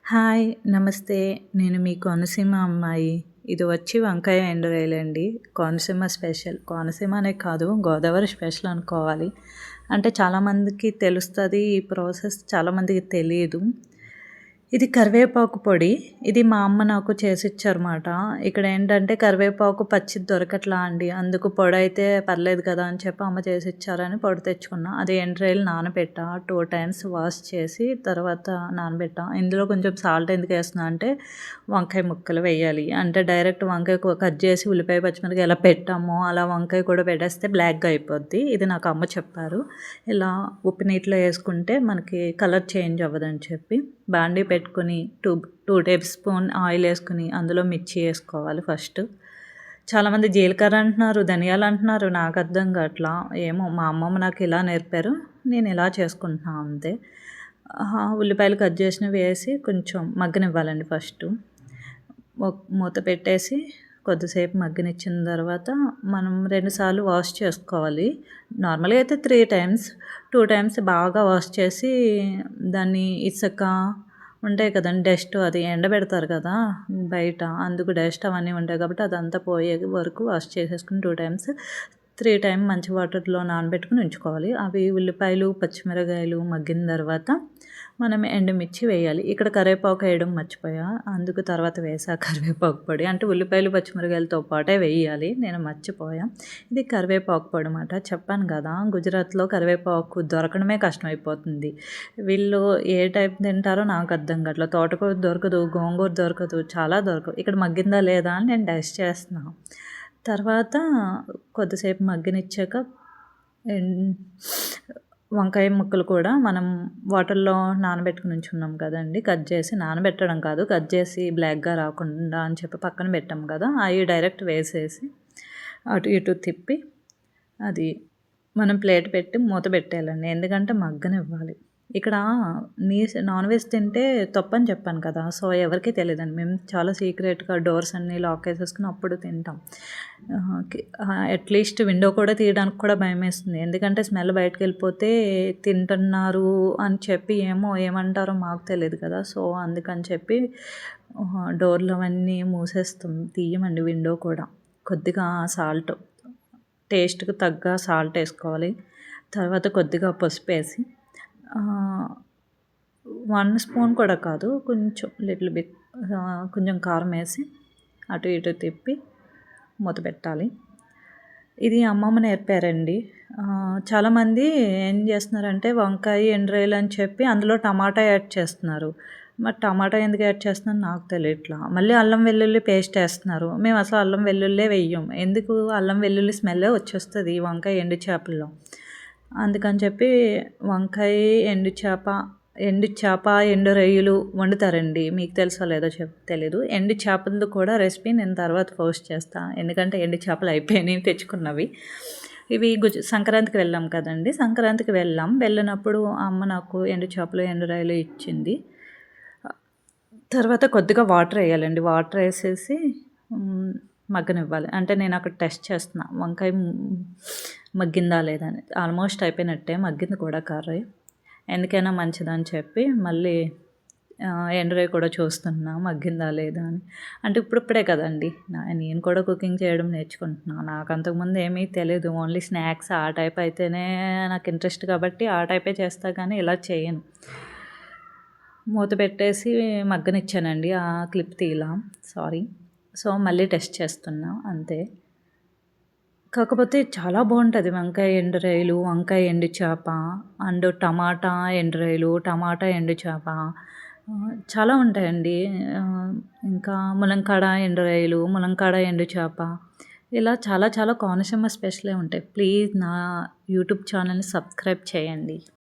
Hi! నమస్తే. నేను మీ కోనసీమ అమ్మాయి. ఇది వచ్చి వంకాయ ఎండు రొయ్యలండి. కోనసీమ స్పెషల్. కోనసీమ అనే కాదు, గోదావరి స్పెషల్ అనుకోవాలి. అంటే చాలామందికి తెలుస్తది. ఈ ప్రాసెస్ చాలామందికి తెలీదు. ఇది కరివేపాకు పొడి. ఇది మా అమ్మ నాకు చేసిచ్చారన్నమాట. ఇక్కడేంటంటే కరివేపాకు పచ్చిది దొరకట్లా అండి. అందుకు పొడైతే పర్లేదు కదా అని చెప్పి అమ్మ చేసిచ్చారని పొడి తెచ్చుకున్నా. అది ఎండ్రాయిలు నానబెట్టా. 2 టైమ్స్ వాష్ చేసి తర్వాత నానబెట్టా. ఇందులో కొంచెం సాల్ట్ ఎందుకేస్తున్నా అంటే వంకాయ ముక్కలు వేయాలి. అంటే డైరెక్ట్ వంకాయ కట్ చేసి ఉల్లిపాయ, పచ్చిమిరపకాయ ఎలా పెట్టామో అలా వంకాయ కూడా పెట్టేస్తే బ్లాక్‌గా అయిపోద్ది. ఇది నాకు అమ్మ చెప్పారు. ఇలా ఉప్పు నీటిలో ఏసుకుంటే మనకి కలర్ చేంజ్ అవ్వదని చెప్పి. బాండీ పెట్టుకొని 2 టేబుల్ స్పూన్ ఆయిల్ వేసుకొని అందులో మిర్చి వేసుకోవాలి ఫస్ట్. చాలామంది జీలకర్ర అంటున్నారు, ధనియాలు అంటున్నారు. నాకు అర్థం కావట్లా. ఏమో మా అమ్మమ్మ నాకు ఇలా నేర్పారు. నేను ఇలా చేసుకుంటున్నా అంతే. ఉల్లిపాయలు కట్ చేసినవి వేసి కొంచెం మగ్గనివ్వాలండి ఫస్టు. మూత పెట్టేసి కొద్దిసేపు మగ్గనిచ్చిన తర్వాత మనం 2 సార్లు వాష్ చేసుకోవాలి. నార్మల్‌గా అయితే 3 టైమ్స్, 2 టైమ్స్ బాగా వాష్ చేసి దాన్ని ఇసుక ఉంటాయి కదండీ, డస్ట్ అది ఎండబెడతారు కదా బయట, అందుకు డస్ట్ అవన్నీ ఉంటాయి కాబట్టి అదంతా పోయే వరకు వాష్ చేసేసుకుని 2 టైమ్స్, 3 టైమ్ మంచి వాటర్‌లో నానబెట్టుకొని ఉంచుకోవాలి. అవి ఉల్లిపాయలు, పచ్చిమిరపకాయలు మగ్గిన తర్వాత మనం ఎండుమిర్చి వేయాలి. ఇక్కడ కరివేపాకు వేయడం మర్చిపోయా. అందుకు తర్వాత వేసా కరివేపాకు పొడి. అంటే ఉల్లిపాయలు, పచ్చిమిరపకాయలతో పాటే వేయాలి. నేను మర్చిపోయా. ఇది కరివేపాకు పొడి మాట. చెప్పాను కదా, గుజరాత్‌లో కరివేపాకు దొరకడమే కష్టమైపోతుంది. వీళ్ళు ఏ టైప్ తింటారో నాకు అర్థం కావట్లేదు. తోటకూర దొరకదు, గోంగూర దొరకదు, చాలా దొరకవు. ఇక్కడ మగ్గిందా లేదా అని నేను టెస్ట్ చేస్తున్నా. తర్వాత కొద్దిసేపు మగ్గనిచ్చాక వంకాయ ముక్కలు కూడా మనం వాటర్‌లో నానబెట్టుకొని ఉంచుకున్నాం కదండీ. కట్ చేసి, నానబెట్టడం కాదు, కట్ చేసి బ్లాక్‌గా రాకుండా అని చెప్పి పక్కన పెట్టాం కదా, అవి డైరెక్ట్ వేసేసి అటు ఇటు తిప్పి అది మనం ప్లేట్ పెట్టి మూత పెట్టేయాలండి. ఎందుకంటే మగ్గనివ్వాలి. ఇక్కడ నాన్ వెజ్ తింటే తప్పని చెప్పాను కదా, సో ఎవరికీ తెలీదండి. మేము చాలా సీక్రెట్‌గా డోర్స్ అన్నీ లాక్ వేసేసుకుని అప్పుడు తింటాం. అట్లీస్ట్ విండో కూడా తీయడానికి కూడా భయమేస్తుంది. ఎందుకంటే స్మెల్ బయటకెళ్ళిపోతే తింటున్నారు అని చెప్పి ఏమంటారో మాకు తెలీదు కదా, సో అందుకని చెప్పి డోర్లు అవన్నీ తీయమండి విండో కూడా. కొద్దిగా సాల్ట్, టేస్ట్‌కి తగ్గ సాల్ట్ వేసుకోవాలి. తర్వాత కొద్దిగా పసుపేసి 1 స్పూన్ కూడా కాదు, కొంచెం లిటిల్ బిట్, కొంచెం కారం వేసి అటు ఇటు తిప్పి మూత పెట్టాలి. ఇది అమ్మమ్మ నేర్పారండి. చాలామంది ఏం చేస్తున్నారంటే వంకాయ, ఎండ్రాయిలు అని చెప్పి అందులో టమాటా యాడ్ చేస్తున్నారు. మరి టమాటా ఎందుకు యాడ్ చేస్తున్నారో నాకు తెలియట్లా. మళ్ళీ అల్లం వెల్లుల్లి పేస్ట్ వేస్తున్నారు. మేము అసలు అల్లం వెల్లుల్లే వెయ్యం. ఎందుకు, అల్లం వెల్లుల్లి స్మెల్లే వచ్చేస్తుంది వంకాయ ఎండు చేపల్లో. అందుకని చెప్పి వంకాయ, ఎండు చేప, ఎండు రొయ్యలు వండుతారండి. మీకు తెలుసో లేదో తెలీదు. ఎండు చేపలది కూడా రెసిపీ నేను తర్వాత పోస్ట్ చేస్తాను. ఎందుకంటే ఎండు చేపలు అయిపోయినాయి తెచ్చుకున్నవి. ఇవి సంక్రాంతికి వెళ్ళాం కదండి. సంక్రాంతికి వెళ్ళినప్పుడు అమ్మ నాకు ఎండు చేపలు, ఎండు రొయ్యలు ఇచ్చింది. తర్వాత కొద్దిగా వాటర్ వేయాలండి. వాటర్ వేసేసి మగ్గనివ్వాలి. అంటే నేను అక్కడ టెస్ట్ చేస్తున్నా వంకాయ మగ్గిందా లేదా అని. ఆల్మోస్ట్ అయిపోయినట్టే, మగ్గింది కూడా కర్రీ. ఎందుకైనా మంచిదని చెప్పి మళ్ళీ ఎండ్రాయి కూడా చూస్తున్నా మగ్గిందా లేదా అని. అంటే ఇప్పుడిప్పుడే కదండి నేను కూడా కుకింగ్ చేయడం నేర్చుకుంటున్నా. నాకు అంతకుముందు ఏమీ తెలీదు. ఓన్లీ స్నాక్స్ ఆ టైప్ అయితేనే నాకు ఇంట్రెస్ట్ కాబట్టి ఆ టైపే చేస్తా, కానీ ఇలా చేయను. మూత పెట్టేసి మగ్గనిచ్చానండి. ఆ క్లిప్ తీయలా, సారీ. సో మళ్ళీ టెస్ట్ చేస్తున్నా అంతే. కాకపోతే చాలా బాగుంటుంది వంకాయ ఎండు రొయ్యలు, వంకాయ ఎండు చేప అండ్ టమాటా ఎండు రొయ్యలు, టమాటా ఎండు చేప చాలా ఉంటాయండి. ఇంకా ములంకాడ ఎండు రొయ్యలు, ములంకాడ ఎండు చేప, ఇలా చాలా చాలా కోనసీమ స్పెషలే ఉంటాయి. ప్లీజ్ నా యూట్యూబ్ ఛానల్ని సబ్స్క్రైబ్ చేయండి.